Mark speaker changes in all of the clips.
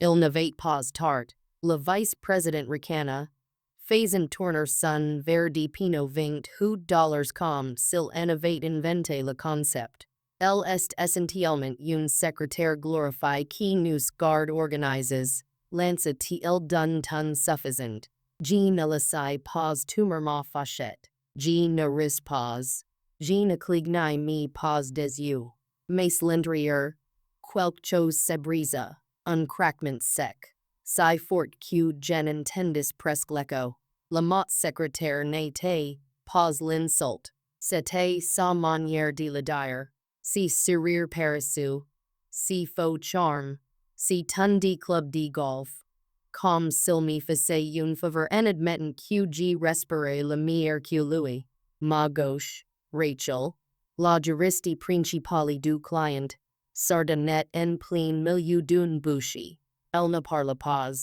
Speaker 1: Il n'avait pas tart. Le vice-président ricana. Faison tourner son verdi pino vingt $2 com s'il en avait inventé le concept. Elle est essentiellement une secrétaire glorifiée qui nous garde organises. Lancet-il d'un ton suffisant. Je ne le sais pas tumeur fachette. Je ne ris pas. Je ne cligne me pas des yeux. Mais l'intérieur, quelque chose se brise. Un craquement sec. Si fort que je n'entendis presque l'écho. Le mot secrétaire n'était pas l'insulte. C'était sa manière de le dire. Si sourire paresseux. Si faux charme. Si ton de club de golf. Comme s'il me faisait une faveur en admettant que je respirais le meilleur que lui. Ma gauche, Rachel. La juriste principale du client. Sardonnette en plein milieu d'une bouchée. Elle ne parle pas.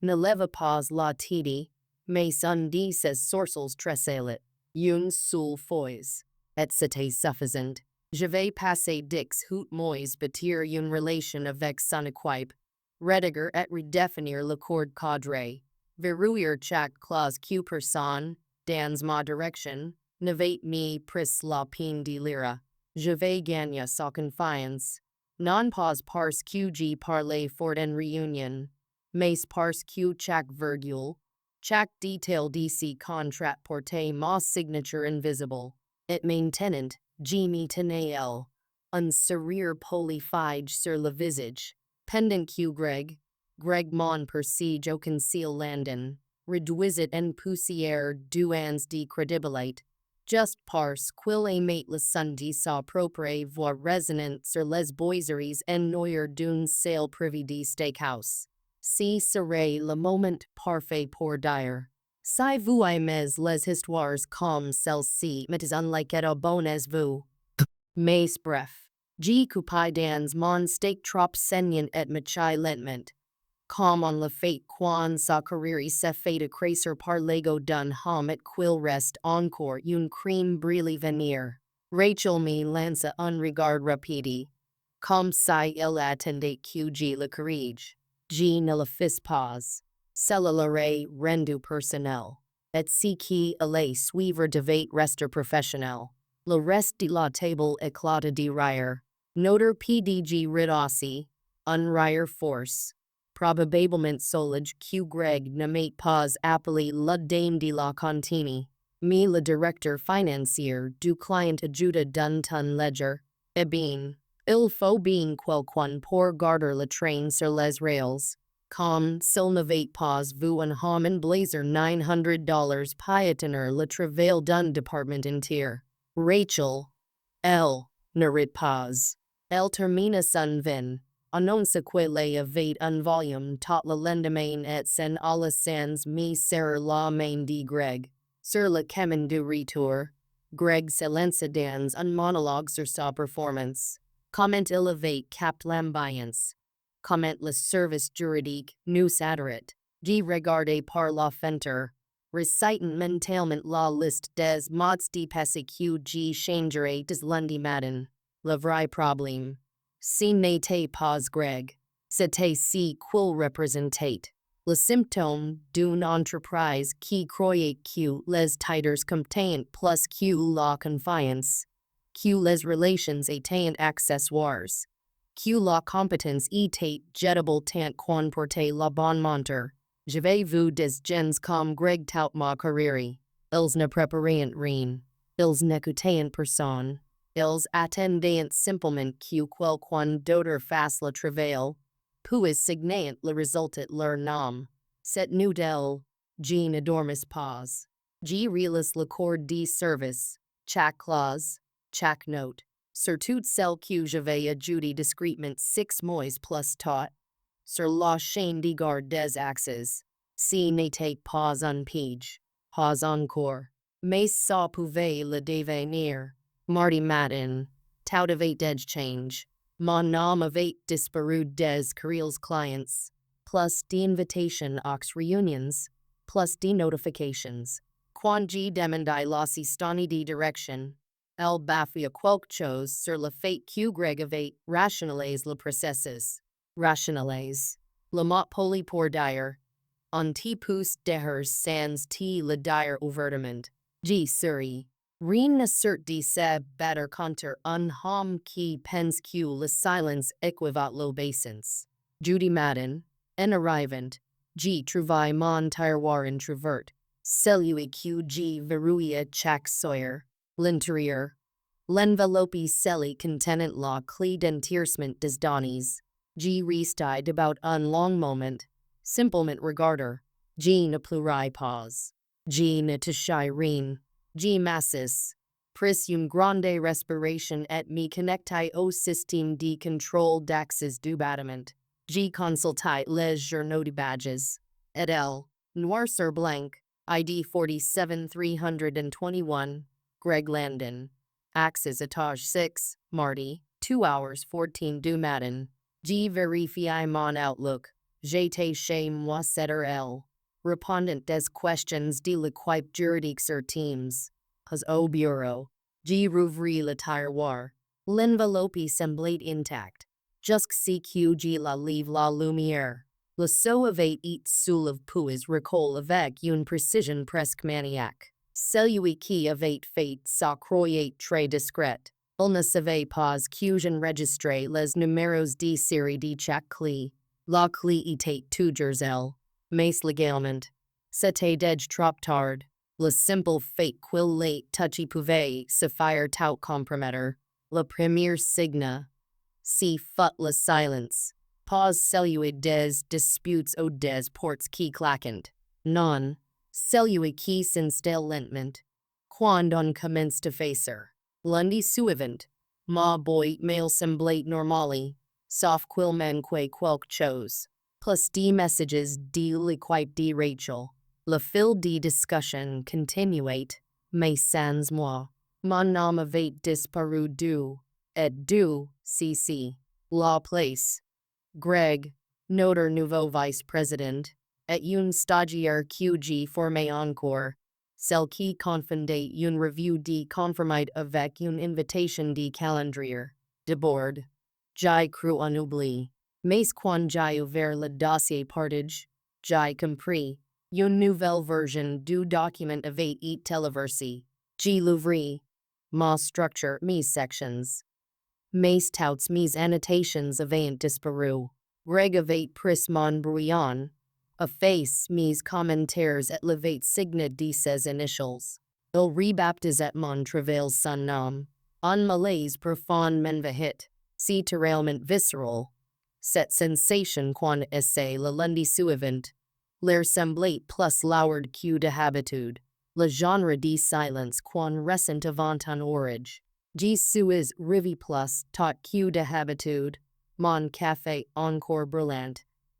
Speaker 1: Ne lève pas la tête. Mais on dit ses sourcils tressaillit. Une seule fois. Et c'était suffisant. Je vais passer dix hautes mois bâtir une relation avec son équipe. Rédiger et redéfinir l'accord cadre. Verrouiller chaque clause que personne, dans ma direction, ne va me pris la peine de lire. Je vais gagner sa confiance. Non pas parce que je parle fort en réunion, mais parce que chaque virgule, chaque détail de ce contrat portait ma signature invisible. Et maintenant, je me tenais elle, un sourire polyphage sur le visage. Pendant que Greg mon persige au conceal Landon, réduisit en poussière douans de crédibilité. Just parce qu'il aimait le son de sa propre voix résonante sur les boiseries en noyer d'une salle privée de steakhouse. Ce serait le moment parfait pour dire. Si vous aimez les histoires comme celle-ci, mais unlike et bonne as vous. Mais bref. Je coupais dans mon steak trop saignant et machi lentement. Comme on le fait quand sa carrière se fait écraser par l'ego d'un homme et qu'il reste encore une crème brûlée venir. Rachel me lança un regard rapide. Comme si il attendait que je le corrige. Je ne le fis pas. Cela l'aurait rendu personnel. Et ce qui allait suivre devait rester professionnel. Le reste de la table éclata de rire. Notre PDG ridossi, un rire force. Probablement solide que Greg ne mait pas appelé le dame de la cantine, mais le directeur financier du client ajuda d'un ton ledger. Eh bien, il faut bien quelqu'un pour garder le train sur les rails. Comme s'il n'avait pas vu un homme en blazer $900 piétiner le travail d'un département entier. Rachel. Elle. Ne rit pas. Elle termina son vin. Annonce qu'elle avait un volume tot le lendemain et sen à la sans me serrer la main de Greg. Sur le chemin du retour, Greg se lança dans un monologue sur sa performance. Comment il avait capté l'ambiance. Comment le service juridique nous adorait. De regarder par la fenêtre. Recitant mentalement la liste des mots de passé que je changerai des lundi matin. Le vrai problème. Ce n'était pas Greg. C'était ce qu'il représentait. Le symptôme d'une entreprise qui croyait que les titres comptaient plus que la confiance. Que les relations étaient accessoires. Que la compétence était jettable tant qu'on portait la bonne montre. J'avais vu des gens comme Greg tout ma carrière. Ils ne préparaient rien. Ils n'écoutaient personne. Ils attendaient simplement que quelqu'un d'autre fasse le travail, puis signaient le résultat leur nom. Cette nouvelle, je ne dormis pas. Je relis l'accord de service, chaque clause, chaque note, surtout celle que j'avais adjudée discrètement 6 mois plus tôt, sur la chaîne de garde des axes. Ce n'était pas un page, pas encore, mais ça pouvait le devenir. Mardi matin, tout avait change. Mon nom avait disparu des courriels clients, plus d'invitations aux réunions, plus de notifications. Quand je demandai l'assistante de direction, elle bafouilla quelque chose sur le fait que Greg avait rationalisé le processus. Rationalise. Lamont poli pour dire. On t pousse dehers sans t le dire ouvertement. G. Suri. Rien ne sert de se batter contre un homme qui pense que le silence équivaut l'obéissance. Judy Madden. En arrivant. G. Trouvaille mon tiroir introvert. Celui que G. verrouille chaque soir. L'intérieur. L'enveloppe celui contenant la clé d'entiercement des données. G. restait about un long moment. Simplement regarder. G. ne pleurait pas. G. ne touchait rien. G. massis. Pris une grande respiration et me connectai au système de contrôle d'accès du bâtiment. G. consultai les journaux de badges. Et L. Noir sur blanc. ID 47321. Greg Landon. Axis étage 6, mardi, 2 hours 14 du matin. G. vérifie mon outlook. J'étais chez moi 7h. Répondant des questions de l'équipe juridique sur Teams. Pas au bureau. G. rouvrit le tiroir. L'enveloppe semblait intacte. Jusqu'à que G. la lève la lumière. Le seau avait été soulève puis recolle avec une précision presque maniaque. Celui qui avait fait sa croyait très discrète. Il ne savait pas que j'enregistrais les numéros de série de chaque clé. La clé était toujours elle. Mais légalement. C'était déjà trop tard. Le simple fait qu'il l'ait touché pouvait se faire tout compromettre. Le premier signe. Si fut le silence. Pas celui des disputes ou des portes qui claquent. Non. Celui qui s'installe lentement. Quand on commence à faire. Lundi suivant. Ma boîte mail semblait normale. Sauf qu'il manquait quelque chose. Plus de messages de l'équipe de Rachel. Le fil de discussion continuait, mais sans moi. Mon nom avait disparu et du cc. La place. Greg, notre nouveau vice-président, et une stagiaire QG formée encore, celle qui confondait une revue de conformité avec une invitation de calendrier. De bord. J'ai cru en oubli. Mais quand j'ai ouvert le dossier partage, j'ai compris. Une nouvelle version du document avait été téléversée. J'ai l'ouvri. Ma structure, mes sections. Mes touts, mes annotations avaient disparu. Greg avait pris mon brouillon. Efface mes commentaires et l'avait signé de ses initials. Il rebaptisait mon travail son nom. Un malaise profond m'envahit. Si terriblement viscéral. Cette sensation quand essai le lundi suivant. L'air semblait plus lourd que d'habitude. Le genre de silence quand récent avant un orage. Je suis rivi plus tot que d'habitude. Mon café encore brûlant.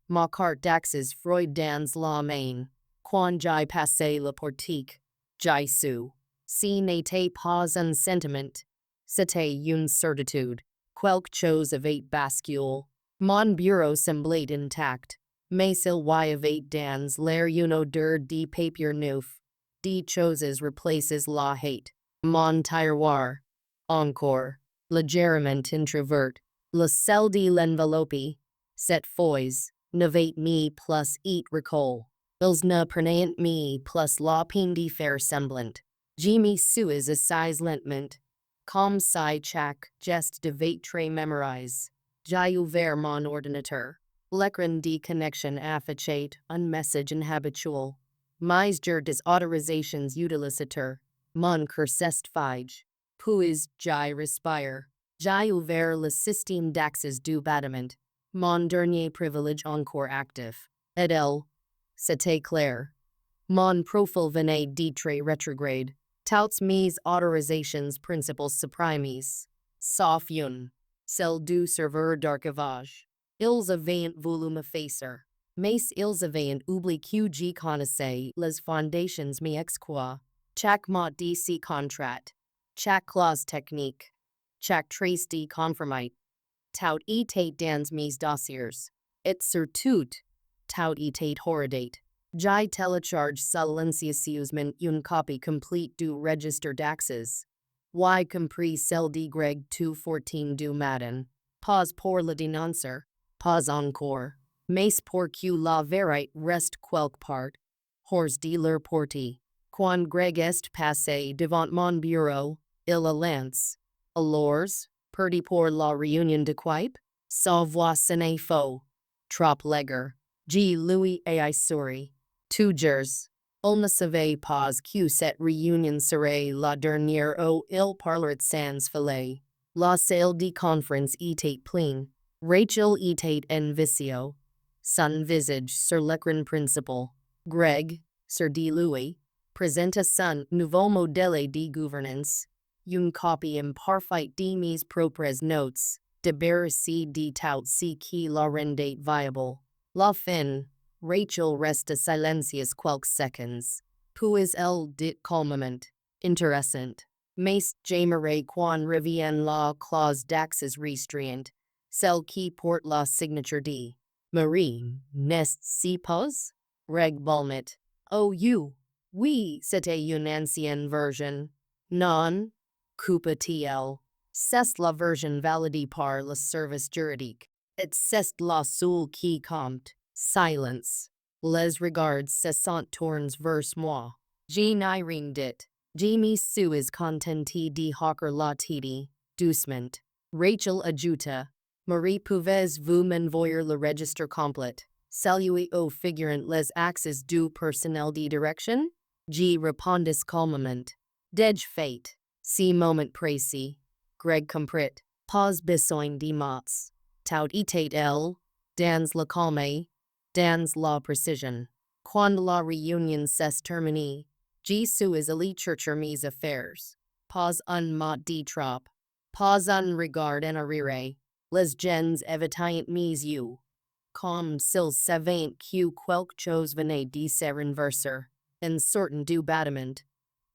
Speaker 1: Ma carte d'accès froid dans la main. Quand j'ai passé le portique. J'ai su. Ce n'était pas un sentiment. C'était une certitude. Quelque chose avait basculé. Mon bureau semblait intact. Mais il y avait dans l'air une odeur de papier neuf. De choses replaces la hate. Mon tiroir. Encore. Légèrement introvert. Le sel de l'enveloppe. Cette fois. N'avait me plus et recol. Ils ne prenaient me plus la peine de faire semblant. Je me suis assis lentement. Comme si chaque geste devait être mémorisé. J'ai ouvert mon ordinateur. L'écran de connexion affichait un message inhabituel. Mais des autorisations utilisateurs. Mon cœur s'estfige. Puis j'ai respire. J'ai ouvert le système d'accès du bâtiment. Mon dernier privilège encore actif. Et elle. C'était clair. Mon profil venait d'être rétrograde. Toutes mes autorisations principales supprimes. Sauf une. Celle du serveur d'archivage. Ils avaient voulu m'effacer. Mais ils avaient oublié que je connaissais les fondations mais quoi. Chaque mot de ce contrat. Chaque clause technique. Chaque trace de conformité. Tout était dans mes dossiers. Et surtout, tout était horridate. J'ai téléchargé silencieusement une copie complète du registre d'accès. Y compris celle de Greg 214 du matin. Pas pour le dénoncer. Pas encore. mais pour que la vérité reste quelque part, hors de leur portée. Quand Greg est passé devant mon bureau, il a lance. Alors, parti pour la réunion de quipe? Sa voix sonnait faux. Trop léger. Louis et I souris. Toujours. Il ne savait pas que cette réunion serait la dernière où il parlerait sans filet. La salle de conférence était pleine. Rachel était en visio. Son visage sur l'écran principal. Greg, Sir D. Louis, présenta son nouveau modèle de gouvernance. Une copie imparfaite de mes propres notes, débarrassée de tout ce qui la rendait viable. La fin, Rachel resta silencieuse quelques secondes. Puis elle dit calmement, intéressant. Mais j'aimerais qu'on revienne la clause d'accès restreinte, celle qui porte la signature de Marie, n'est-ce pas? Reg Balmit. Oh, you. Oui, c'était une ancienne version. Non. Coupa-t-il. C'est la version validée par le service juridique. Et c'est la seule qui compte. Silence. Les regards se sont tournés vers moi. Je n'ai rien dit. Je me suis contenté de hoquer la tête, doucement. Rachel ajouta. Marie, pouvez-vous m'envoyer le registre complet? Saluez aux figurants les axes du personnel de direction? Je répondis calmement. Dej fait. Si moment précis. Greg comprit. Pas besoin de mots. Tout était elle. Dans la calme. Dans la précision. Quand la réunion s'est terminée, je suis allé chercher mes affaires. Pas un mot de trop. Pas un regard en arrière. Les gens évitaient mes yeux. Comme s'ils savaient que quelque chose venait de se renverser. En sortant du bâtiment.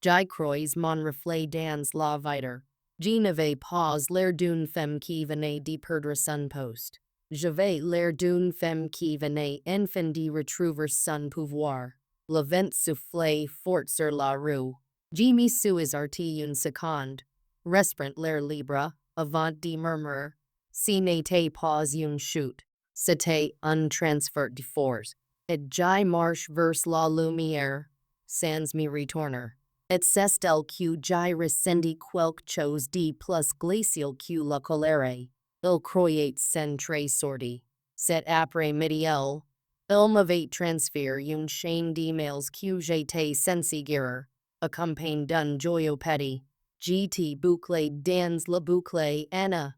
Speaker 1: Je crois mon reflet dans la vitre. Je n'avais pas l'air d'une femme qui venait de perdre son poste. J'avais l'air d'une femme qui venait enfin de retrouver son pouvoir. Le vent soufflait fort sur la rue. Je me suis arrêté une seconde. Respirant l'air libre, avant de murmurer. Ce n'était pas une chute. C'était un transfert de force. Et je marche vers la lumière, sans me retourner. Et c'est elle que je ressentis quelque chose de plus glacial que la colère. Il croyait s'en très sorti. Cet après-midi, il m'avait transféré une chaîne d'emails que j'étais censé guérir, accompagnée d'un joyeux petit. J'étais bouclé dans la boucle Anna.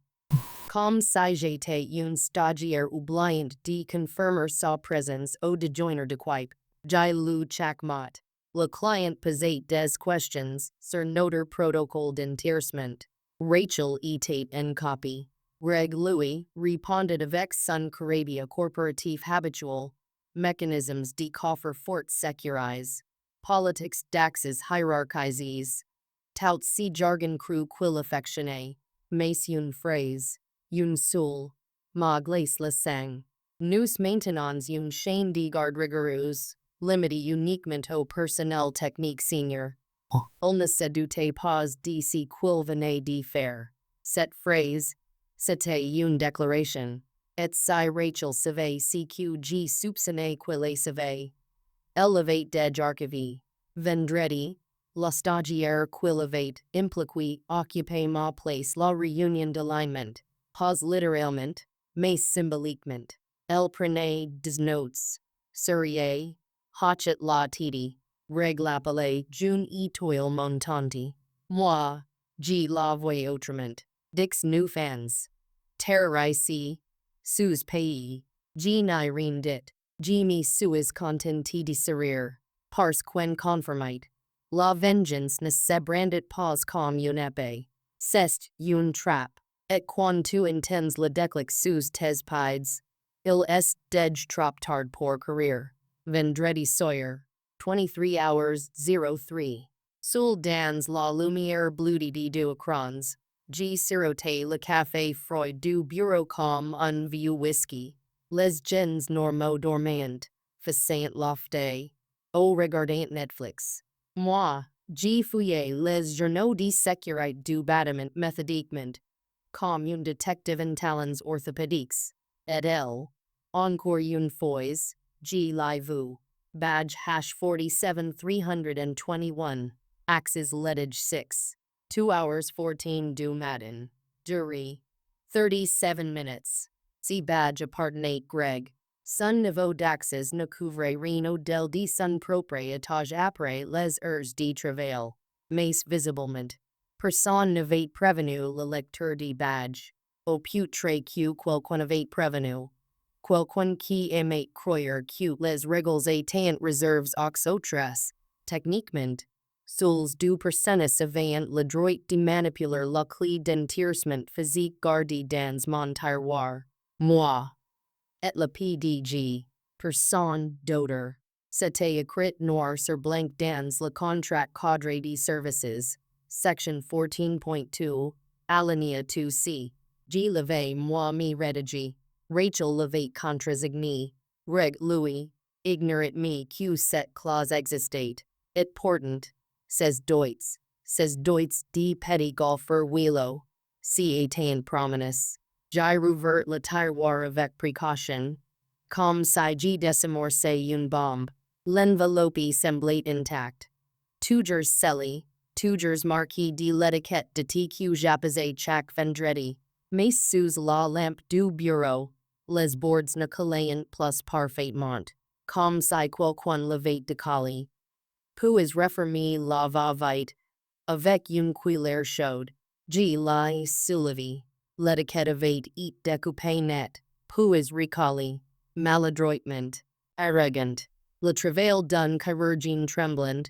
Speaker 1: Comme si j'étais une stagiaire oubliante de confirmer sa présence au déjeuner de quipe. J'ai lu chaque mot. Le client posait des questions sur notre protocole d'enterrement. Rachel était en copie. Greg Louis répondait avec son carabia corporatif habituel. Mécanismes de coffre fort sécurisés. Politics d'axes hiérarchisés. Tout ce jargon cru qu'il affectionnait. Mais une phrase. Une seule. Ma glace le sang. Nous maintenons une chaîne de garde rigoureuse. Limitée uniquement au personnel technique senior. Il ne se doutait pas de ce qu'il venait de faire. Cette phrase, c'était une déclaration. Et si Rachel savait ce que je soupçonnais qu'elle savait. Elle avait déjà archivé. Vendredi, la stagiaire qu'il avait impliqué occupait ma place la réunion d'alignment. Pas littéralement, mais symboliquement. Elle prenait des notes. Souriait. Hochet la titi, reg l'appelait June toile montante. Moi, je la voyais autrement. Dix new fans. Terrorisé, sous pays. Je n'ai rien dit. Je me suis contenté de sourire. Parce qu'en confirmate. La vengeance ne se brandit pas comme une épée. C'est une trappe. Et quand tu intends le déclic sous tes pieds, il est déjà trop tard pour courir. Vendredi Sawyer, 23 hours 03. Sous dans la lumière bleutie de deux écrans, j'ai siroté le café froid du bureau comme un vieux whisky. Les gens normaux dormant, faisant lofté, ou regardant Netflix. Moi, j'ai fouillé les journaux de sécurité du bâtiment méthodiquement, comme un détective en talons orthopédiques. Et elle, Encore une fois, G. Vous, badge #47321, axes letage 6. 2 hours 14 du matin. Durée 37 minutes. See badge appartenait Greg. Son niveau d'axes ne couvre rien del de son propre étage après les heures de travail. Mais visiblement, personne n'avait prévenu le lecteur du badge. Au putre que quelqu'un avait prévenu. Quelqu'un qui aimait croire que les règles étaient réserves aux autres. Techniquement, seuls 2% avaient le droit de manipuler la clé d'enterrement physique gardée dans mon tiroir. Moi. Et le PDG. Personne d'autre. C'était écrit noir sur blanc dans le contrat cadre de services. Section 14.2. Alinéa 2C. G. Levay moi me rédigé. Rachel l'avait contresigné. Reg Louis. Ignorant me que cette clause existait. Et pourtant, says Deutz de petit golfer Wheelo. Si étain prominence. J'ai rouvert le tiroir avec précaution. Comme si j'ai désamorcé une bombe. L'enveloppe semblait intacte. Toujours scellé, toujours marqué de l'étiquette de TQ j'appasais chaque vendredi. Mais sous la lampe du bureau, les boards ne collaient plus parfaitement. Comme si quelqu'un l'avait décalé. Puis refermé la va-vite. Avec une cuillère chaude. J'ai la soulevé. L'étiquette avait été découpée net. Puis recalé. Maladroitement. Arrogant. Le travail d'un chirurgien tremblant.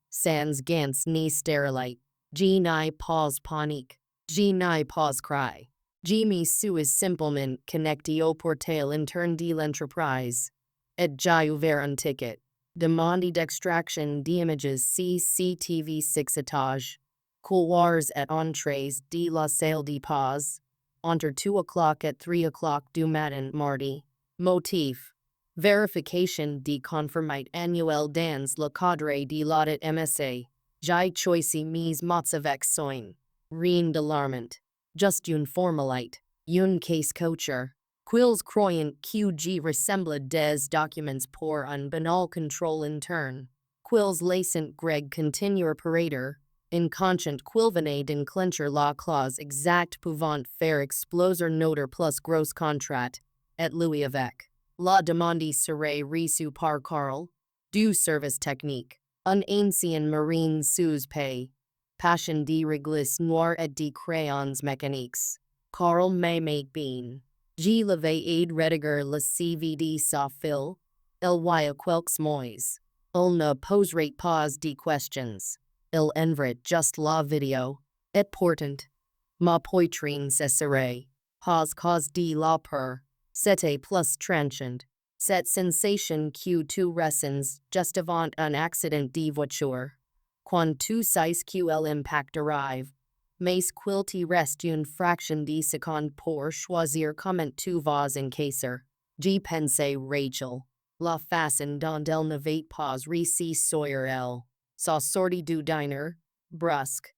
Speaker 1: Sans gants ni stérilite. Je n'ai pas panique. Je n'ai pas cry. Je me suis simplement connecté au portail interne de l'entreprise. Et j'ai ouvert un ticket. Demande d'extraction d'images CCTV 6 étages. Couloirs et entrées de la salle de pause. Entre 2 o'clock et 3 o'clock du matin mardi. Motif. Verification de conformité annuelle dans le cadre de l'audit MSA. J'ai choisi mes mots avec soin. Rien d'alarmant. Just une formalité. Une case couture. Quils croyant que G ressemblent des documents pour un banal contrôle interne. Quils laissent Greg continuer parader. Inconscient quil venait d'enclencher la clause exacte pouvant faire exploser notre plus gros contrat. Et lui avec. La demande serait reçue par Carl. Du service technique. Un ancien marine sous pay. Passion de réglisse noire et de crayons mécaniques. Carl may make bean. G. l'avait aide rédiger le CVD sans fil. Il voyait quelques mois. Il ne poserait pas de questions. Il enverrait juste la vidéo. Et pourtant, ma poitrine cesserait. Pas cause de la peur. C'était plus tranchant. Cette sensation que tu ressens juste avant un accident de voiture. Quand tu sais que l'impact arrive. Mais qu'il te reste une fraction de seconde pour choisir comment tu vas encaisser. J'y pensais Rachel. La façon dont elle n'avait pas réussi sur elle. Sa sortie du diner. Brusque.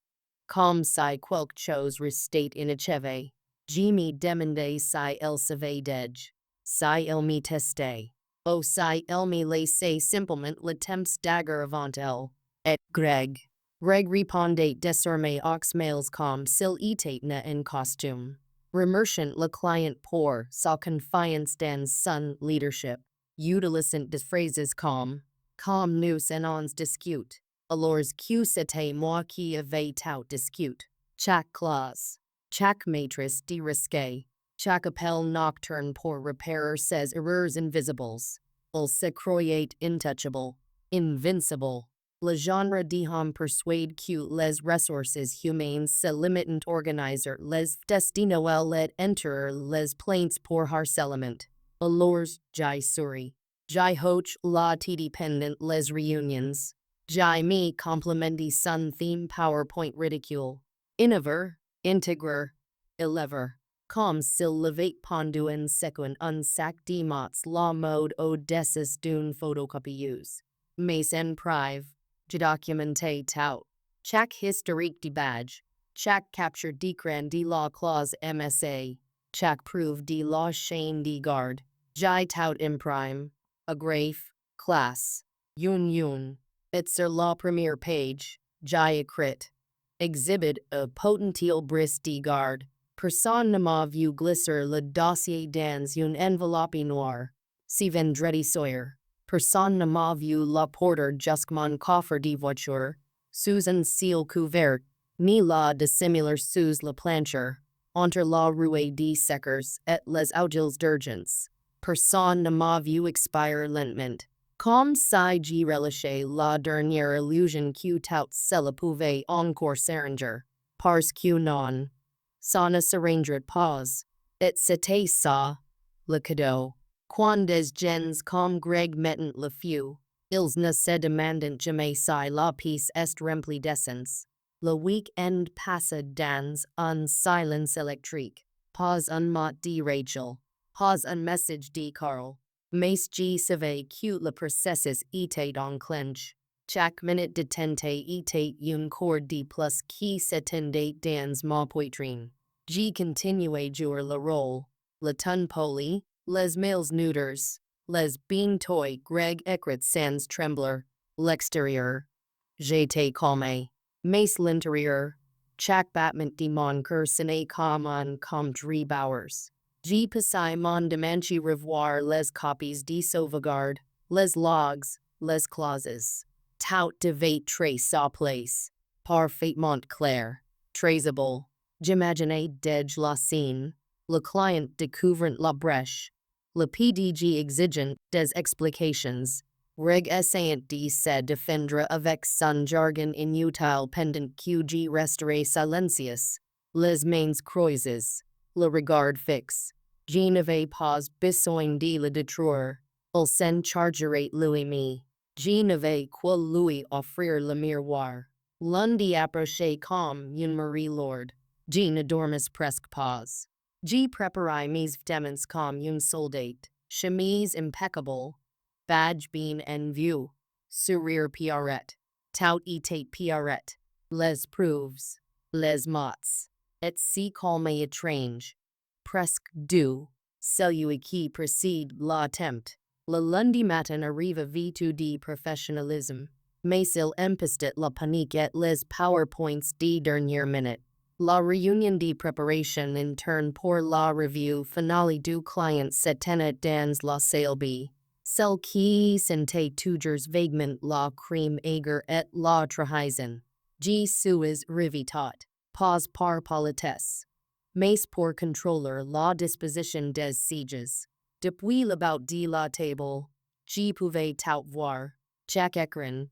Speaker 1: Comme si quelque chose restait inachevé. Je me demandais si elle savait d'edge. Si elle me testait. Ou si elle me laissait simplement le temps dagger avant elle. Et Greg. Greg répondait désormais aux mails comme s'il était né en costume. Remerciant le client pour sa confiance dans son leadership. Utilisant des phrases comme nous en discute. Alors que c'était moi qui avais tout discute. Chaque clause. Chaque matrice de risque. Chaque appel nocturne pour repérer ses erreurs invisibles. Il se croyait intouchable. Invincible. Le genre d'homme persuade que les ressources humaines se limitent organiser les destinoels et enterrer les plaintes pour harcèlement. Alors, j'ai souris. J'ai hoche la dépendant les réunions. J'ai mis complimenté son theme PowerPoint ridicule. Innover, intégrer, elever. Comme s'il l'avait pendu en sequin un sac de mots la mode au-dessus d'une photocopieuse. Mais en prive. Je documenté tout. Chaque historique de badge. Chaque capture d'écran de la clause MSA. Chaque preuve de la chaîne de garde. Jai tout imprime, a grave, class, yun, itser law premiere page, jai crit. Exhibit a potentiel bris de garde, person nama vu glisser le dossier dans une enveloppe noire, si vendredi Sawyer. Person nama vu la porter jusqu'mon coffre de voiture, sous un ciel couvert, ni la dissimilar sous la plancher, entre la rue des seckers et les augils d'urgence. Person nama vu expire lentement. Comme si je relâchais la dernière illusion que tout cela pouvait encore s'arranger, parce que non, ça ne s'arrangerait pas. Et c'était ça, le cadeau. Quand des gens comme Greg mettent le feu, ils ne se demandent jamais si la pièce est remplie d'essence. Le week-end passe dans un silence électrique. Pas un mot de Rachel. Pas un message de Carl. Mais je savais que le processus était enclenché. Chaque minute de tente était une corde de plus qui s'étendait dans ma poitrine. Je continuais jouer le rôle. Le ton poli, les mails neuters, les bean toy Greg écrit sans trembler, l'extérieur. J'étais calme. Mais l'intérieur, chaque battement de mon cœur sonnait comme un comme 3 hours. J'ai passé mon dimanche revoir les copies de sauvegarde, les logs, les clauses. Tout devait très sa place. Parfaitement clair. Traceable. J'imaginais dès la scène. Le client découvrant la brèche. Le PDG exigeant des explications. Reg essayant de se défendre avec son jargon inutile pendant que je resterai silencieux. Les mains croisées. Le regard fixe. Je n'avais pas besoin de le détruire. Il s'en chargerait lui-même. Je n'avais qu'à lui offrir le miroir. Lundi approchait comme une Marie Lourde. Je ne dormais presque pas. Je préparais mes vêtements comme une soldate. Chemise impeccable. Badge bien en vue. Sourire pierrette. Tout était pierrette. Les preuves. Les mots. Et si calme étrange. Presque doux. Celui qui précède l'attempt. Le lundi matin arriva vêtu de professionnalisme. Mais il empestait la panique et les PowerPoints de dernière minute. La réunion de préparation interne pour la revue finale du client se tenait dans la salle B. Celle qui sentait toujours vaguement la crème aigre et la trahison. Je suis revitat. Pas par politesse. Mais pour contrôler la disposition des sieges. Depuis le bout de la table, je pouvais tout voir. Chaque écran,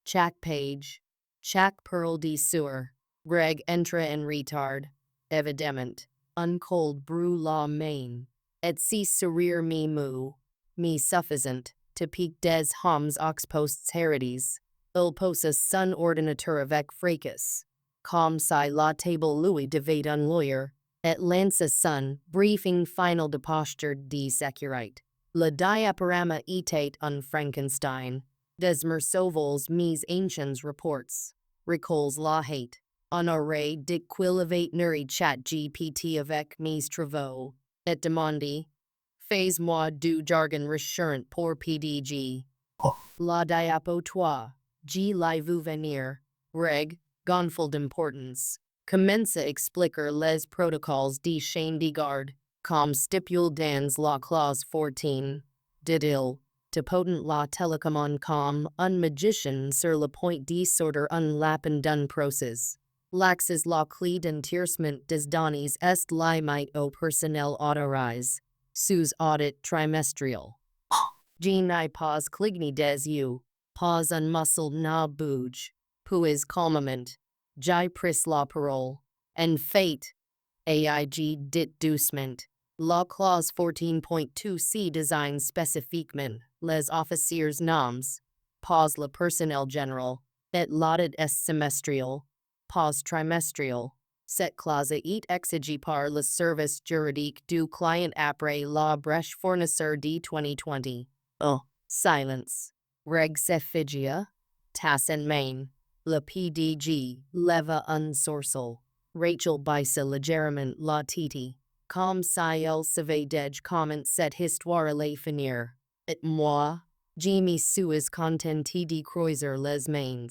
Speaker 1: chaque page, chaque perle de sueur. Greg entra en retard. Évidemment, un cold brûle la main. Et si sourire me suffisant, to pique des hommes expostes herides. Il posa son ordinateur avec fracas. Comme si la table lui devait un lawyer. Et lança son briefing final de posture de sécurité. Le diaporama était un Frankenstein. Des merceaux mes anciens reports. Recalls la hate. Un array de quillevate nourri chat GPT avec mes travaux. Et demandé. Fais-moi du jargon rassurant pour PDG. La diapo toi. G l'ai vu venir. Reg, gonfle d'importance. Commence à expliquer les protocoles de chaîne de garde, comme stipule dans la clause 14. Dit-il, te potent la télécommande comme un magicien sur le point de sortir un lapin d'un procès. L'axes la clé d'entircement des données est limite au personnel autorisé. Sous audit trimestriel. Je n'ai pas cligné des yeux, pas un muscle n'a bouge. Puis calmement. J'ai pris la parole. En fait, AIG dit doucement. La clause 14.2c désigne spécifiquement les officiers noms, pas le personnel général, et l'audit est semestriel, pas trimestriel. Cette clause est exigée par le service juridique du client après la brèche fournisseur de 2020. Oh, silence. Reg se figia. Tas en main. Le PDG leva un sourcil. Rachel baissa légèrement la titi. Comme ça elle savait dej comment cette histoire allait finir. Et moi, je me suis contenté de croiser les mains.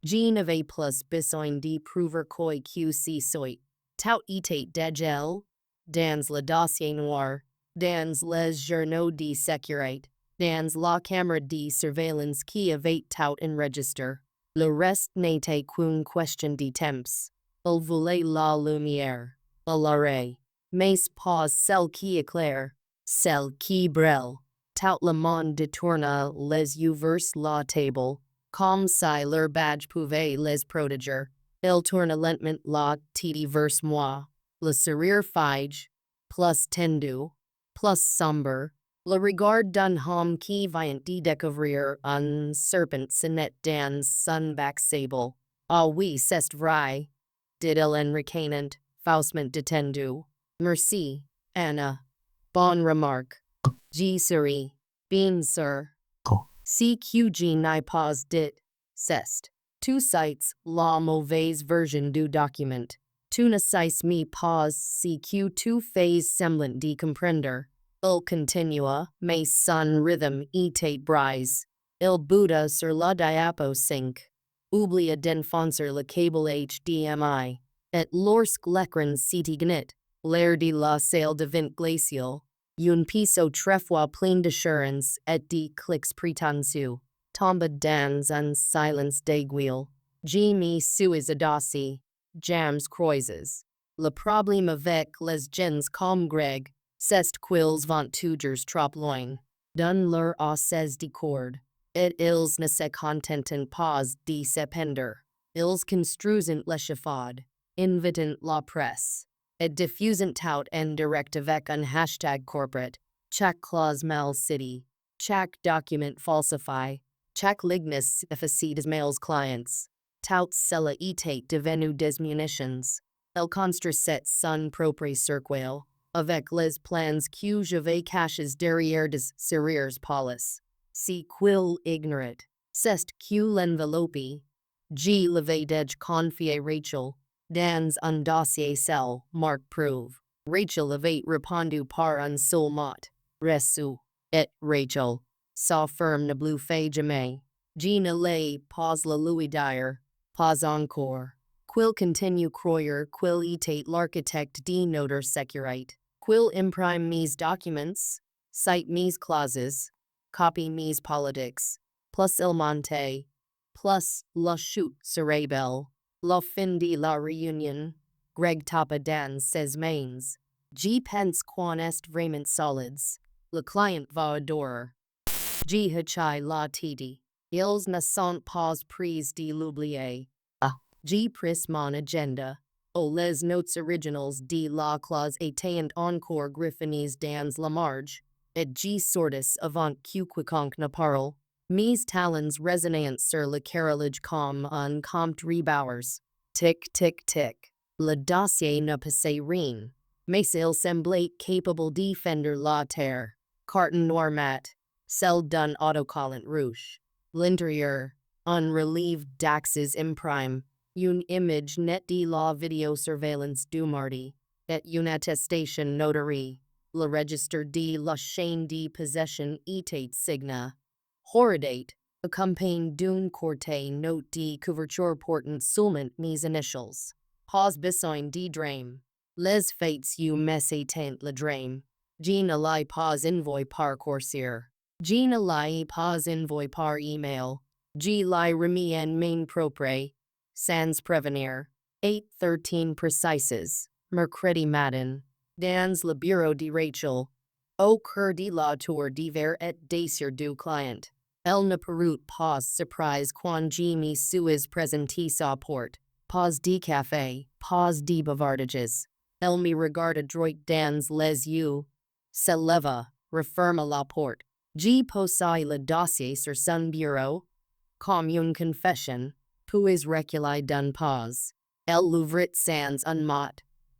Speaker 1: Je n'avais plus besoin de prouver quoi que ce soit. Tout était degel, dans le dossier noir, dans les journaux de sécurité, dans la caméra de surveillance qui avait tout enregistré. Le reste n'était qu'une question de temps. Il voulait la lumière, l'arrêt, mais pas celle qui éclaire, celle qui brille. Tout le monde détourna les yeux vers la table, comme si leur badge pouvait les protéger. Il tourna lentement la tête vers moi, le sourire fige, plus tendu, plus sombre, le regard d'un homme qui vient de découvrir un serpent sonnette dans son bac sable. Ah oui, c'est vrai, dit-il en ricanant, faussement détendu. Merci, Anna. Bonne remarque. J souris. Bien sûr. CQG n'est pas dit. C'est. Tu cites la mauvaise version du document. Tu ne sais me pas ce que tu fais semblant de comprendre. Il continua, mais son rythme était brise. Il bouda sur la diapo 5. Oublia d'enfoncer le câble HDMI. Et lorsque l'écran s'éteignit, l'air de la salle devint glacial. Un piso très plein d'assurance et de clics prétentieux tomba dans un silence d'aiguille. Je me suis adossé. Jams croises. Le problème avec les gens comme Greg, c'est qu'ils vont toujours trop loin. Dans leur assez de corde. Et ils ne se contentent pas de se pendre. Ils construisent l'échafaud, invitent la presse, et diffusent tout en direct avec un hashtag corporate. Chaque clause mal city, chaque document falsifié, chaque ligness efficie des mails clients. Tout cela était devenu des munitions. Il construisait son propre cercle, avec les plans que j'avais cachés derrière des serrures polis. Si qu'il ignorait, c'est que l'enveloppe, je l'avais déjà confié Rachel, dans un dossier seul, marque prouve. Rachel avait répondu par un seul mot, reçu, et Rachel, sa firme ne bluffait jamais. Je ne l'ai pas le lui dire, pas encore. Qu'il continue croire qu'il était l'architecte de notre sécurité. Qu'il imprime mes documents, cite mes clauses, copie mes politiques, plus il monte, plus la chute serait belle, la fin de la réunion, Greg tapa dans ses mains. Je pense qu'on est vraiment solides. Le client va adorer. Je hachai la titi. Ils ne sont pas pris de l'oublier. Je pris mon agenda. Les notes originales de la clause étaient encore griffonnées dans la marge. Et je sortis avant que quiconque ne parle. Mes talons résonnaient sur le carrelage comme un compte rebours. Tic, tic, tic. Le dossier ne passait rien. Mais il semblait capable de fendre la terre. Carton noir mat. Celle d'un autocollant rouge. L'intérieur, un relief d'axes imprime. Une image net de la vidéosurveillance du mardi. Et une attestation notary. Le registre de la chaîne de possession était signa. Horridate, accompagné d'une courte note de couverture portant seulement mes initials. Pas besoin de drame. Les faits you messaient le drame. Je ne l'ai pas envoyé par coursier. Je ne l'ai pas envoyé par email. Je l'ai remis en main propre, sans prévenir. 8:13 précises, mercredi matin, dans le bureau de Rachel. Au cours de la tour d'hiver et d'essai du client. Elle ne parut pas surprise quand je me suis présenté sa porte. Pas de café, pas de bavardages. Elle me regarda droit dans les yeux. Se leva, referma la porte. Je posai le dossier sur son bureau. Comme une confession, puis reculai d'un pas. Elle l'ouvrit sans un mot,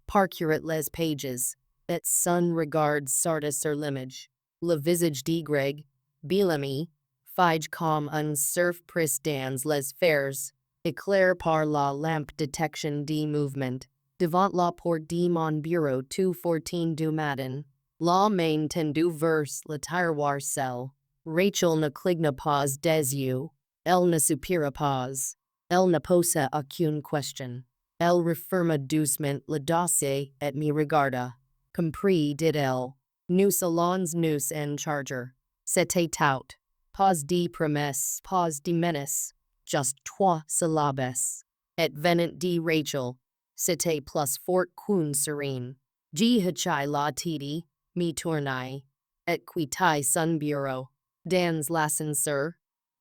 Speaker 1: parcourit les pages, et son regard s'arrêta sur l'image. Le visage de Greg, Bellamy, fige comme un surf pris dans les fers, éclairé par la lampe détection de mouvement. devant la porte de mon bureau 214 du matin. La main tendu verse le tiroir cell. Rachel ne cligne pas des yeux. Elle ne soupira pas. Elle ne posa aucune question. Elle referma doucement le dossier et me regarda. Compris, dit-elle. Nous allons nous en charger. C'était tout. Pas de promesses, pas de menaces. Just trois syllabes. Et venant de Rachel. C'était plus fort qu'une serine. J'ai hachai la titi, me tournai. Et quittai son bureau. Dans l'ascenseur.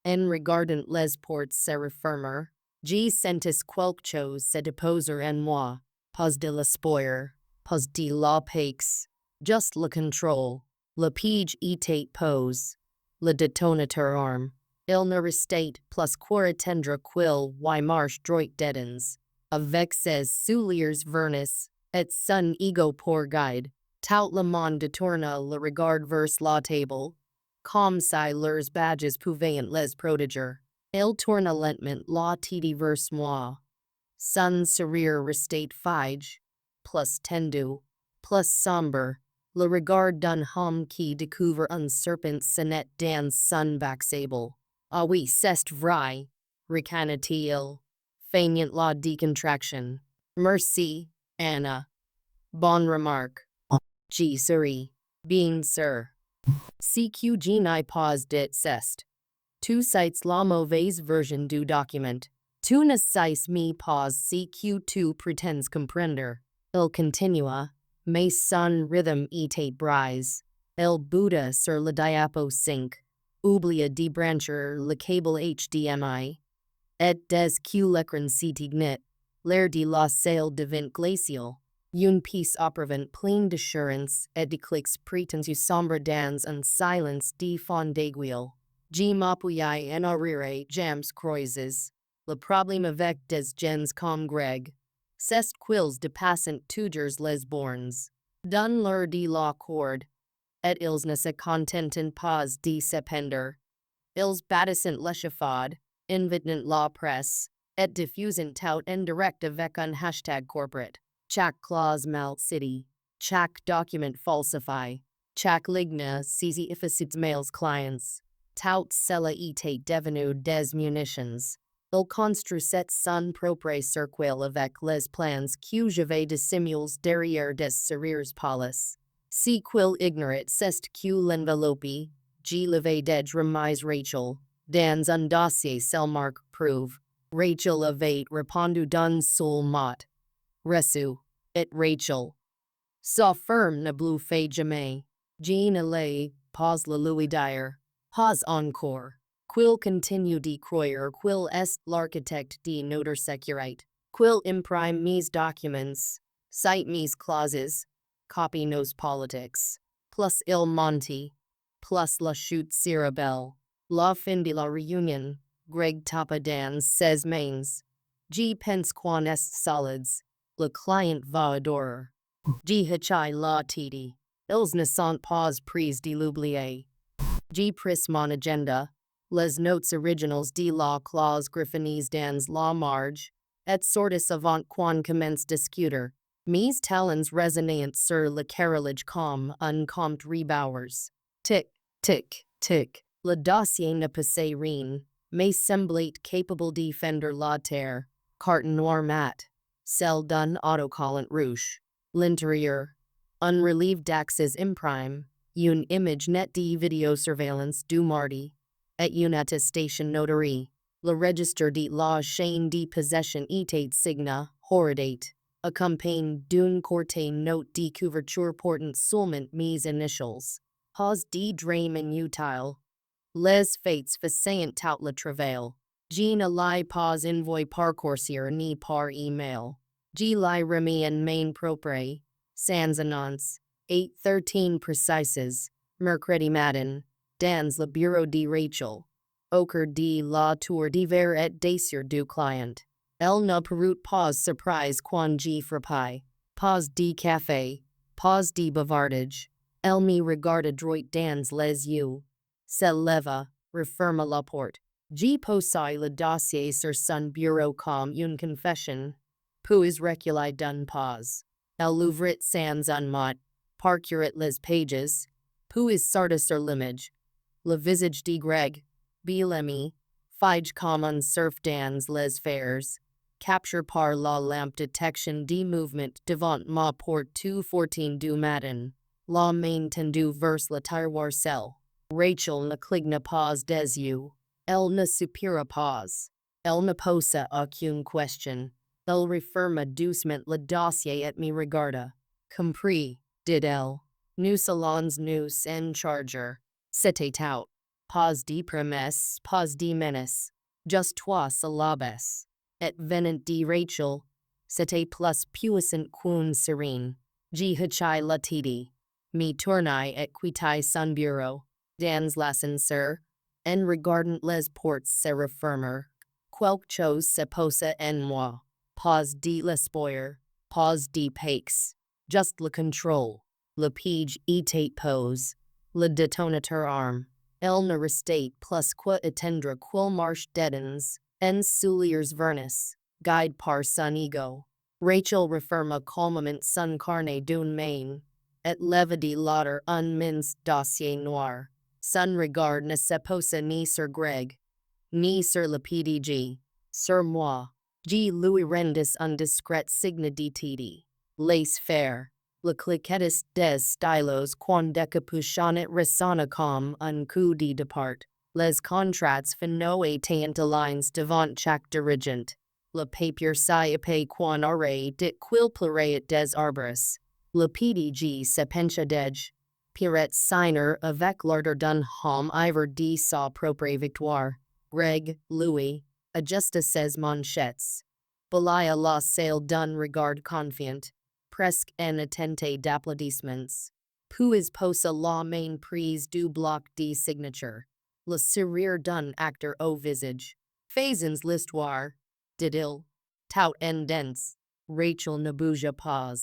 Speaker 1: En regardant les portes se refermer. J'ai sentis quelque chose se déposer en moi. Pas de l'espoir. Pas de la paix. Just le contrôle. Le pige était pose. Le détonateur arme. Il ne restait plus qu'à attendre qu'il y marche droit dedans. Avec ses souliers vernis, et son ego pour guide. Tout le monde détourna le regard vers la table. Comme si leurs badges pouvaient les protéger. Il tourna lentement la tête vers moi. Son sourire restait fige. Plus tendu. Plus sombre. Le regard d'un homme qui découvre un serpent sonnette dans son bac sable. Ah oui, c'est vrai, ricana-t-il, feignant la décontraction. Merci, Anna. Bonne remarque. J'y serai. Bien sûr. CQ n'ai pas dit cest. Tu cites la mauvaise version du document. Tu ne sais me pas CQ tu prétends comprendre. Il continua, mais son rythme était brise. Il bouda sur le diapo 5. Oublia de brancher le câble HDMI. Et des que l'écran s'éteignit, l'air de la salle devint glacial. Une pièce opérant pleine d'assurance et de clics prétendus sombre dans un silence de fond d'aiguille. Je m'appuyai en arrière jams croises. Le problème avec des gens comme Greg. C'est qu'ils dépassent toujours les bornes. Dans l'heure de la corde. Et ils ne se contentent pas de se pendre. Ils bâtissent l'échafaud, invitent la presse, et diffusent tout en direct avec un hashtag corporate. Chaque clause mal city, chaque document falsifié, chaque ligne saisie efficaces mails clients. Tout cela était devenu des munitions. Il construisait son propre cercle avec les plans que j'avais dissimulés derrière des sourires pâles. Si qu'il ignorait c'est que l'enveloppe, je l'avais déjà remise Rachel, dans un dossier selmarque prouve. Rachel avait répondu d'un seul mot. Reçu. Et Rachel. Sa firme ne bluffait jamais. Je ne l'ai pas le lui dire. Pas encore. Qu'il continue de croire qu'il est l'architecte de notre sécurité. Qu'il imprime mes documents. Cite mes clauses. Copy nos politics. Plus il monte. Plus la chute cérébrale. La fin de la réunion. Greg tapa dans ses mains. Je pense qu'on est solides. Le client va adorer. Je hachai la titi. Ils ne sont pas pris de l'oublier. Je pris mon agenda. Les notes originales de la clause griffonnées dans la marge. Et sortis avant qu'on commence discuter. Mes talons résonnaient sur le carrelage comme un compte rebowers. Tic, tic, tic. Le dossier ne passait rien, mais semblait capable de fendre la terre. Carton noir mat. Celle d'un autocollant rouge. L'intérieur. Un relief d'accès imprime. Une image net de vidéosurveillance du mardi. Et une attestation notary. Le registre de la chaîne de possession était signa, horridate. Accompagné d'une courte note de couverture portant seulement mes initials. Pas de drame inutile. Les fates faisant tout le travail. Je ne l'ai pas envoyé par coursier ni par email. Je l'ai remis en main propre. Sans annonce. 8:13 précises. Mercredi matin. Dans le bureau de Rachel. Au cours de la tour d'hiver et d'essai du client. Elle ne parut pas surprise quand je frappai. Pas de café. Pas de bavardage. Elle me regarda droit dans les yeux. Se leva, referma la porte. Je posai le dossier sur son bureau comme une confession. Puis reculi dun pause. El l'ouvrit sans unmot, parcurit les pages, puis sortit sur l'image. Le visage de Greg, Bellamy, fige comme surf dans les fers, capture par la lampe detection de mouvement devant ma porte 2:14 du matin, la main tendue vers le tiroir cell. Rachel ne cligna pas des yeux, elle ne soupira pas, elle ne posa aucune question, elle referma doucement le dossier et me regarda. Compris, dit-elle. Nous allons nous en charger. C'était tout. Pas de promesse, pas de menace. Just toi syllabes. Et venant de Rachel, c'était plus puissant qu'une sirène. J'ai hachai la titi. Me tournai et quittai son bureau. Dans l'ascenseur, en regardant les portes se refermer. Quelque chose se posa en moi. Pas de l'espoir, pas de paix. Just le contrôle. Le page était pose. Le détonateur arme. Elle ne restait plus qu'à attendre qu'il marche dedans, en souliers vernis, guide par son ego. Rachel referma calmement son carnet d'une main, et leva de l'autre un mince dossier noir. Son regard ne se posa ni sur Greg, ni sur le PDG, sur moi. G lui rendis un discret signe de titi. Laisse faire. Le cliquetis des stylos quand décapuchonnet ressonna comme un coup de départ. Les contrats finaux étaient lines devant chaque dirigent. Le papier s'appelait quand aurait dit qu'il pleurait des arbres. Le PDG se pencha dej. Piret signer avec l'ordre d'un homme ivre de sa propre victoire. Greg, Louis, ajusta ses manchettes. Balaya la salle d'un regard confiant. Presque en attente d'applaudissements. Puis posa la main prise du bloc de signature. Le sourire d'un acteur au visage. Faisons l'histoire, dit-il. Tout en dense. Rachel ne bougea pas.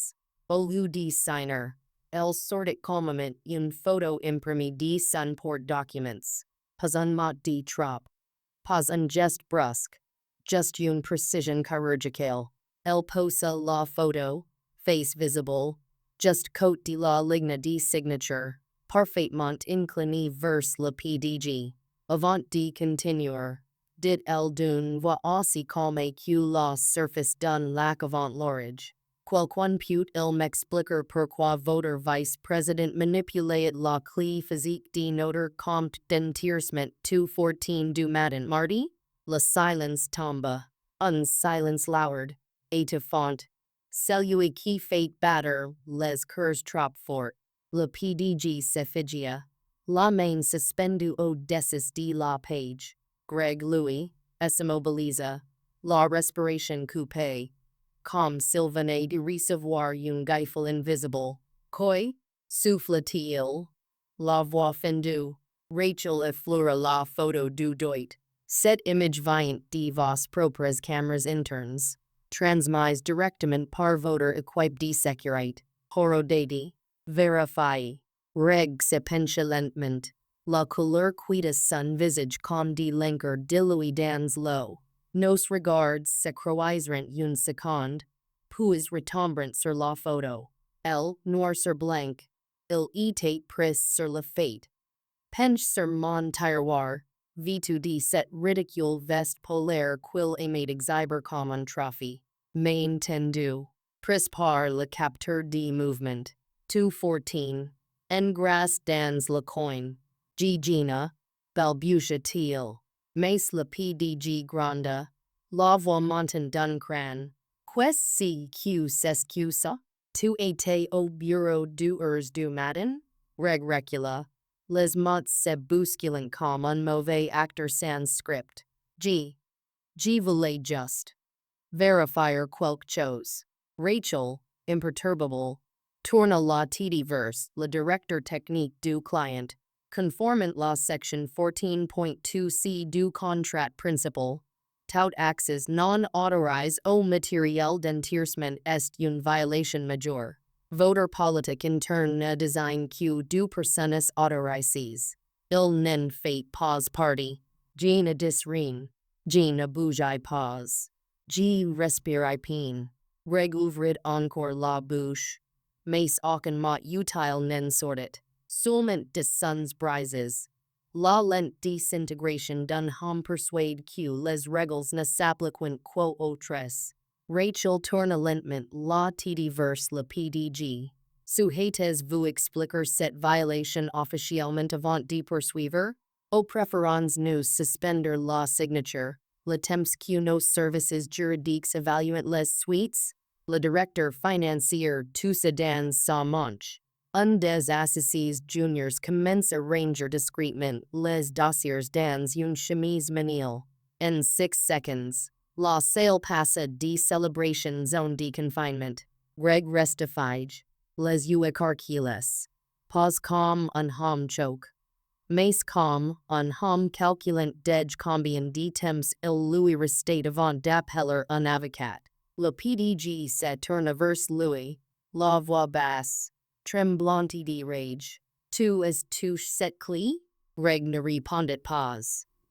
Speaker 1: Au lieu de signer, elle sortit calmement une photo imprimée de son porte-documents. Pas un mot de trop. Pas un geste brusque. Just une précision chirurgicale. Elle posa la photo. Face visible, just côté de la ligne de signature, parfaitement incliné vers le PDG. Avant de continuer, dit elle d'une voix aussi calme que la surface d'un lac avant l'orage. Quelqu'un peut-il m'expliquer pourquoi votre vice-président manipulait la clé physique de notre compte d'enterrement 2:14 du matin mardi? Le silence tomba. Un silence lourd, étouffant. Celui qui fait battre les cœurs trop fort. Le PDG se figia. La main suspendue au-dessus de la page. Greg Louis, s'immobilisa. La respiration coupée. Comme s'il venait de recevoir une gifle invisible. Quoi? Souffla-t-il? La voix fendue. Rachel effleura la photo du doigt. Cette image vient de vos propres cameras internes. Transmise directement par votre équipe de sécurité. Horodati. Verify. Reg se pencha lentement. La couleur quitta son visage comme de l'encre diluée dans l'eau. Nos regards se croiseront une seconde, puis retomberont sur la photo. Elle, noir sur blanc, il était pris sur le fait. Penche sur mon tiroir, vêtu de cette ridicule veste polaire qu'il aimait exhiber comme un trophée. Main tendue. Pris par le capteur de mouvement. 2:14. En grâce dans le coin. Gina, balbutia-t-il. Mais le PDG gronda. La voix montant d'un cran. Qu'est-ce que c'est que ça? Tu étais au bureau 2 heures du matin? Reg recula. Les mots se bousculant comme un mauvais acteur sans script. Je voulais juste vérifier quelque chose. Rachel, imperturbable, tourna la tête vers le directeur technique du client, conformant la section 14.2c du contrat principal. Tout accès non autorisé au matériel d'enterrement est une violation majeure. Votre politique interne ne désigne que 2 personnes autorisées. Il n'en fait pas partie. Je ne dis rien. Je ne bouge pas. Je respire peine. Greg ouvrit encore la bouche. Mais aucun mot utile nen sortit. Seulement des sons brises. La lent disintegration d'un homme persuade que les règles ne s'appliquent qu'aux autres. Rachel tourne lentement la tête vers le PDG. Souhaitez-vous expliquer cette violation officiellement avant de poursuivre? Au préférons nous suspender la signature, le temps que nos services juridiques évaluent les suites? Le directeur financier tous dans sa manche. Un des associés juniors commence à ranger discrètement les dossiers dans une chemise manille. En 6 secondes, la salle passe de célébration zone de confinement. Greg restifige. Les yeux écarquillés. Pas comme un homme choke. Mais comme un homme calculant dej combien de temps il lui restait avant d'appeler un avocat. Le PDG se tourne vers lui, la voix basse, tremblante de rage. Tu es touché cette clé? Greg ne répondit pas.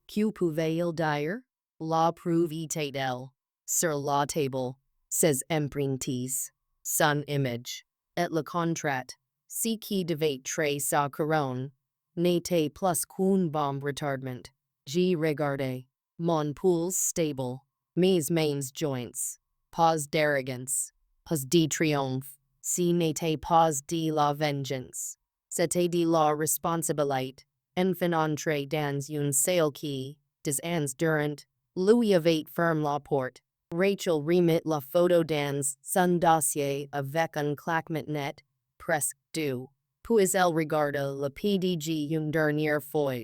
Speaker 1: Que pouvait-il dire? La preuve était elle. Sur la table, ses empreintes, son image, et le contrat, ce qui devait être sa couronne, n'était plus qu'une bombe retardement. J'ai regardé. Mon pouls stable. Mes mains joints. Pas d'arrogance. Pas de triomphe. Ce n'était pas de la vengeance. C'était de la responsabilité. Enfin entré dans une salle qui, des ans durant, lui avait fermé la porte. Rachel remit la photo dans son dossier avec un claquement net, presque doux. Puis elle regarda le PDG une dernière fois.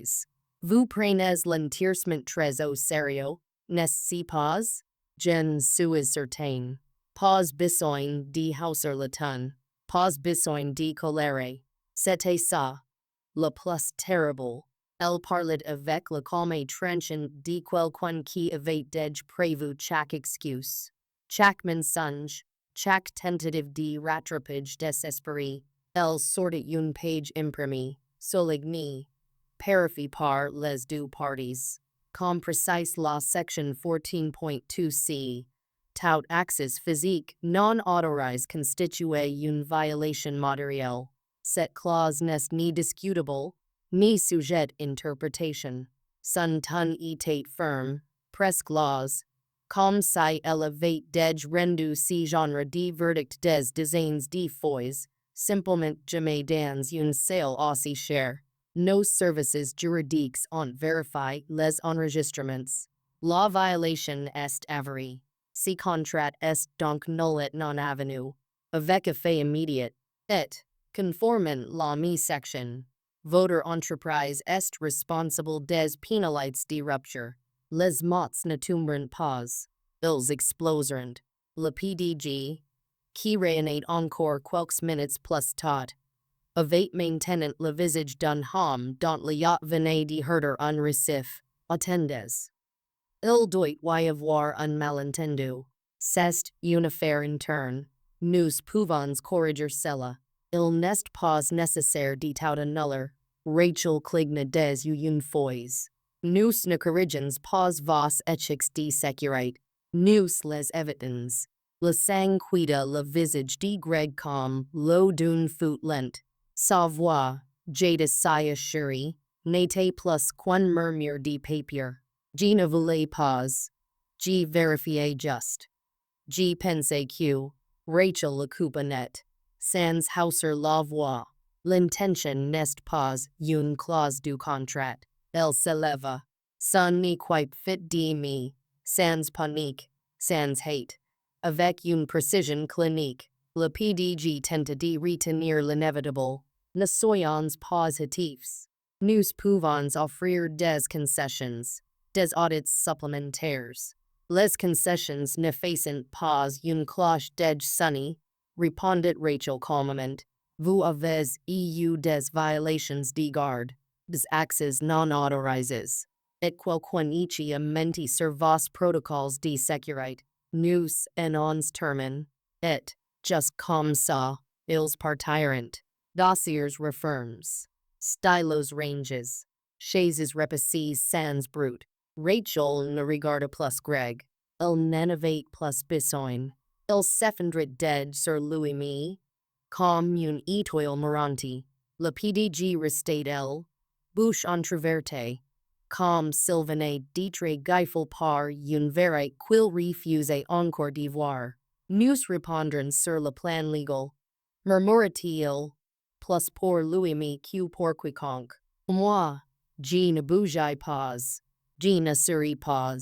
Speaker 1: Vous prenez l'intéressement très au sérieux, n'est-ce pas? Je ne suis certain. Pas besoin de hausser le ton. Pas besoin de colère. C'était ça. Le plus terrible. Elle parlait avec le calme tranchant de quelqu'un qui avait déjà prévu chaque excuse. Chaque mensonge. Chaque tentative de rattrapage désespéré. Elle sortit une page imprimée, solignée, parafée par les deux parties. Comme précise la section 14.2c, tout accès physique non autorisé constituait une violation matérielle. Cette clause n'est ni discutable, ni sujette interprétation. Son ton était ferme, presque laws, comme si elle avait déjà rendu ce genre de verdict des dizaines de fois. Simplement jamais dans une salle aussi chère. Nos services juridiques ont vérifié les enregistrements. La violation est avérée. Ce contrat est donc nul et non avenu. Avec effet immédiat. Et, conformément la mi-section, votre entreprise est responsable des pénalités de rupture. Les mots ne tomberont pas. Ils exploseront. Le PDG, qui réunit encore quelques minutes plus tard, avait maintenant le visage d'un homme dont le yacht venait de herder un récif. Attendez. Il doit y avoir un malentendu. C'est une affaire interne. Nous pouvons corriger cela. Il n'est pas nécessaire de tout annuler. Rachel cligna des une fois. Nous ne corrigeons pas vos échecs de sécurité. Nous les évitons. Le sang quitta le visage de Greg comme l'eau d'une fuite lente. Sa voix, jadis si assurée, n'était plus qu'un murmure de papier. Je ne voulais pas. Je vérifiais juste. Je pensais que Rachel le coupa net. Sans hausser la voix. L'intention n'est pas une clause du contrat. Elle s'éleva. Ça n'est quite fit de me. Sans panique. Sans hate. Avec une précision clinique, le PDG tenta de retenir l'inévitable. Ne soyons positifs. Nous pouvons offrir des concessions, des audits supplémentaires. Les concessions ne font pas une cloche d'edge sunny, répondit Rachel calmement. Vous avez eu des violations de garde, des accès non autorisés. Et quelqu'un ici a menti sur vos protocoles de sécurité. Nous en ons termine. Et, just comme ça, ils partirent. Dossiers refermes. Stylos ranges. Chaises repassies sans brute. Rachel ne regarda plus Greg. Il n'en avait plus besoin. Il s'effondrait dead sur lui-même, comme une étoile mourante. Le PDG restait elle, bouche entr'ouverte, comme s'il venait d'être giflé par une vérité qu'il refusait encore d'y voir. Nous répondrons sur le plan légal, murmura-t-il, plus pour lui-même que pour quiconque. Moi, je ne bougeais pas, je ne serais pas,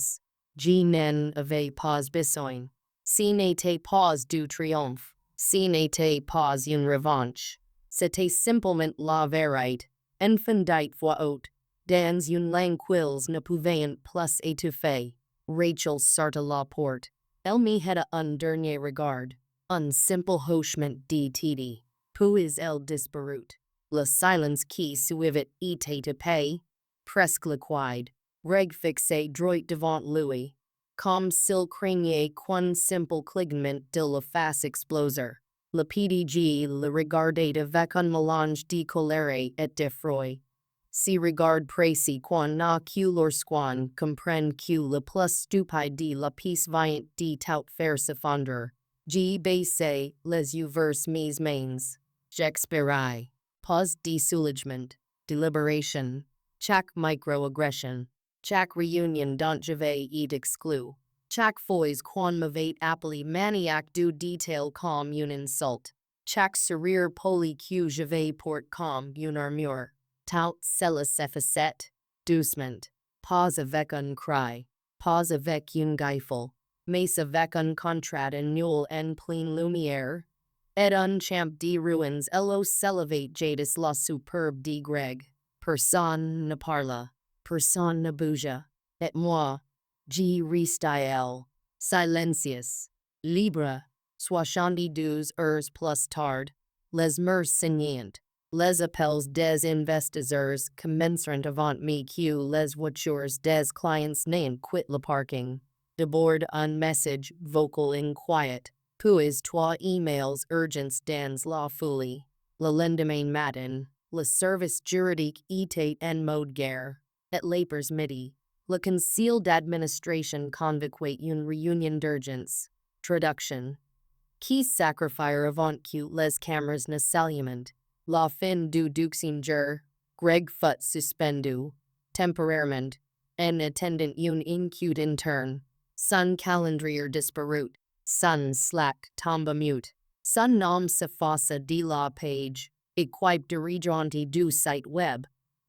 Speaker 1: je n'en avais pas besoin. Ce n'était pas du triomphe, ce n'était pas une revanche. C'était simplement la vérité, infondite voix haute, dans une langue qu'ils ne pouvaient plus étouffer. Rachel sortit la porte. Elle me jeta un dernier regard, un simple hochement de tête. Puis elle disparut. Le silence qui suivit était épais, presque liquide. Reg fixé droit devant lui, comme s'il craignait qu'un simple clignement de la face exploseur. Le PDG le regardait avec un mélange de colère et d'effroi. Si regard précis qu'on n'a que lorsqu'on comprend que le plus stupide de la pièce vient de tout faire se fondre. J'ai baissé les yeux vers mes mains. J'expirai. Pause de soulagement, délibération, chaque microaggression, chaque réunion dont j'avais été exclu, chaque fois qu'on m'avait appelé maniaque du détail comme une insulte, chaque sourire poli que j'avais porté comme une armure. Tout cela s'effaçait, doucement, pas avec un cri, pas avec une gifle, mais avec un contrat nul en pleine lumière, et un champ de ruines elo s'élevait jadis la superbe de Greg. Personne ne parla, personne ne bougea, et moi, j'y restais silencieux, libre, 72 heures plus tard, les murs saignantes. Les appels des investisseurs commenceront avant me que les voitures des clients n'aient quitté le parking. D'abord un message vocal inquiet, puis trois emails urgents dans la foulée. Le lendemain matin, le service juridique était en mode guerre. At l'apres midi, le conseil d'administration convoquait une réunion d'urgence. Traduction. Qui sacrifier avant que les cameras ne s'allument. La fin du Duxinger, Greg fut suspendu, temporairement, en attendant une inquiète interne. Son calendrier disparut, son Slack tomba mute, son nom s'effaça de la page, équipe dirigeante du site web,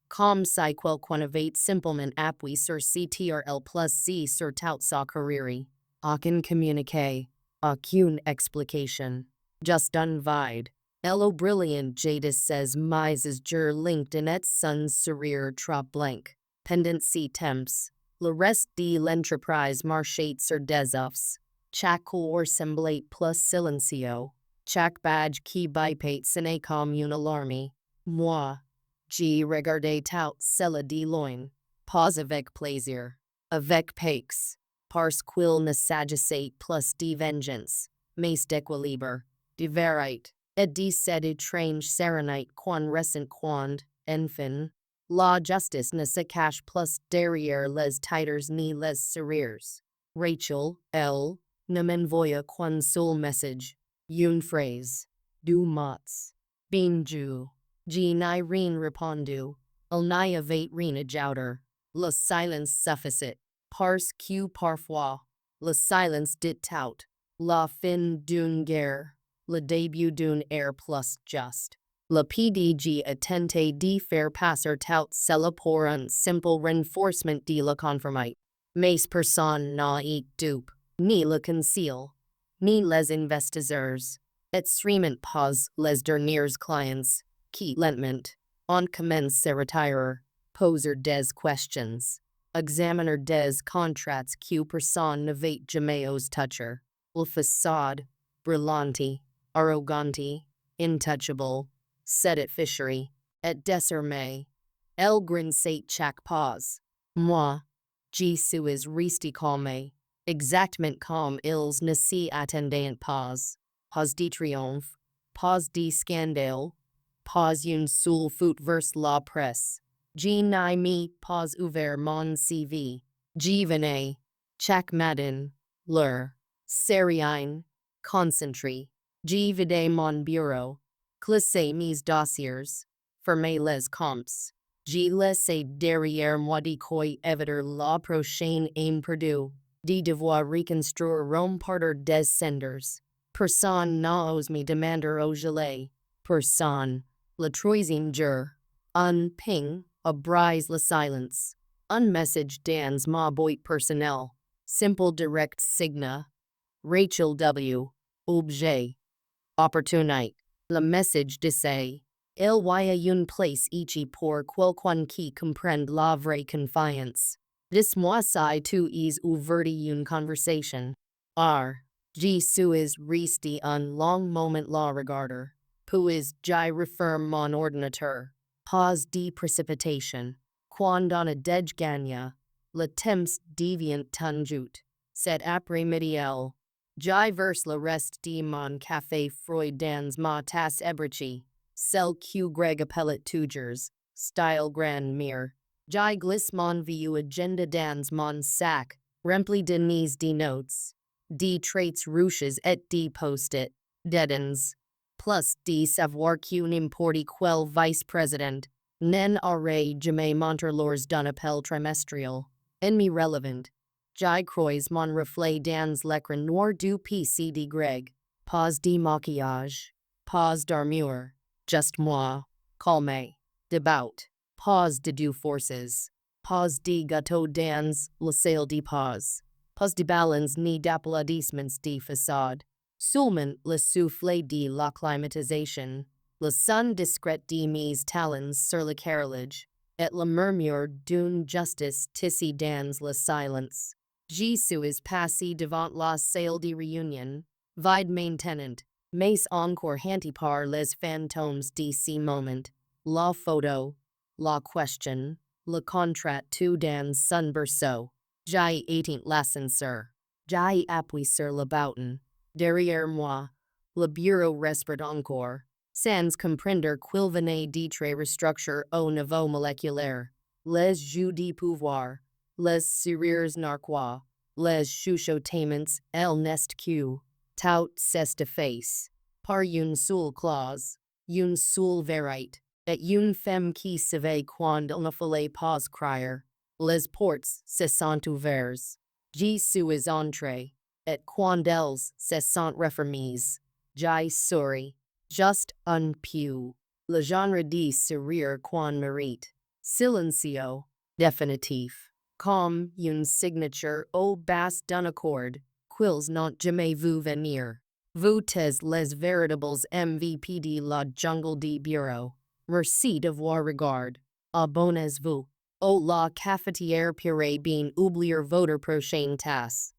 Speaker 1: comme si quelqu'un avait simplement appuyé sur CTRL plus C sur tout sa carrière. Aucun communiqué, aucune explication, just un vide. Elo brilliant jadis ses mises jur LinkedIn et son sourire trop blanc. Pendant ces temps, le reste de l'entreprise marchait sur des offs. Chaque cour semblait plus silencieux. Chaque badge qui bipait sonnait comme une alarme. Moi, j'y regardais tout cela de loin. Pas avec plaisir. Avec paix. Parce qu'il ne s'agissait plus de vengeance, mais d'équilibre, de vérité. Et de cette étrange sérénité qu'on ressent quand, enfin, la justice ne se cache plus derrière les titres ni les sourires. Rachel, elle, ne m'envoya qu'un seul message, une phrase, deux mots. Bien Dieu. Je n'ai rien répondu, il n'y avait rien à ajouter. Le silence suffisait, parce que parfois, le silence dit tout, la fin d'une guerre. Le début d'une ère plus juste. Le PDG a tenté de faire passer tout cela pour un simple renforcement de la conformité. Mais personne n'a été dupe, ni le conseil, ni les investisseurs, extrêmement pas les derniers clients, qui lentement, on commence à retirer, poser des questions, examiner des contrats que personne n'avait jamais osé toucher. La façade, brillante, arrogante, intouchable, cette fisherie, et désormais, elle grinçait chaque pas. Moi, je suis resté calme, exactement comme ils ne s'y attendaient pas. Pas de triomphe, pas de scandale, pas une seule faute vers la presse. Je n'ai mis pas ouvert mon CV. Je venais, chaque matin, leur, serien, concentré. G vide mon bureau. Classer mes dossiers. Fermer les comptes. J'ai laissé derrière moi de quoi éviter la prochaine aime perdue. De devoir reconstruire Rome partir des cendres. Personne n'ose me demander au gelé. Personne. Le troisième jour. Un ping, a brise le silence. Un message dans ma boîte personnelle. Simple direct signa. Rachel W. Objet. Opportunite. Le message disait. Il y a une place ici pour quelqu'un qui comprend la vraie confiance. Dis-moi si tu es ouvert une conversation. R. Je suis resté un long moment la regarder. Puis j'y referme mon ordinateur. Pause de précipitation. Quand on a dej gagné, le temps devient tangent. Cet après-midi, j'y verse le reste de mon café froid dans ma tasse ébrichée. Celle que Greg appelait toujours, style grand mire. J'y glisse mon vieux agenda dans mon sac, rempli de mes de notes, de traits rouges et de post-it, dedans. Plus de savoir que n'importe quel vice-président, n'aurait jamais montré lors d'un appel trimestriel. Ennemi relevant. J'y croise mon reflet dans l'écran noir du PC de Greg. Pause de maquillage. Pause d'armure. Just moi. Calme. Debout. Pause de deux forces. Pause de gâteau dans la salle de pause. Pause de ballons ni d'applaudissements de façade. Seulement le souffle de l'acclimatisation. Le son discret de mes talons sur le carrelage. Et le murmure d'une justice tissée dans le silence. Je suis passé devant la salle de réunion. Vide maintenant. Mais encore hanté par les fantômes de ce moment. La photo. La question. Le contrat tout dans son berceau. J'y éteins l'ascenseur. J'y appuie sur le bouton. Derrière moi. Le bureau respire encore. Sans comprendre qu'il venait d'être restructuré au niveau moléculaire. Les jeux de pouvoir. Les sourires narquois. Les chuchotements, el nest que. Tout s'efface. Par une seule clause. Une seule vérité. Et une femme qui savait quand il ne fallait pas crier. Les portes se sont ouvertes. Je suis entré. Et quand elles se sont refermées. J'y souris. Just un peu. Le genre de sourire qu'on mérite. Silencio. Définitif. Comme une signature au bas d'un accord. Quils n'ont jamais vu venir. Vous êtes les véritables MVP de la jungle de bureau. Merci d'avoir regardé. Abonnez-vous. Oh la cafetière pourrait bien oublier votre prochaine tasse.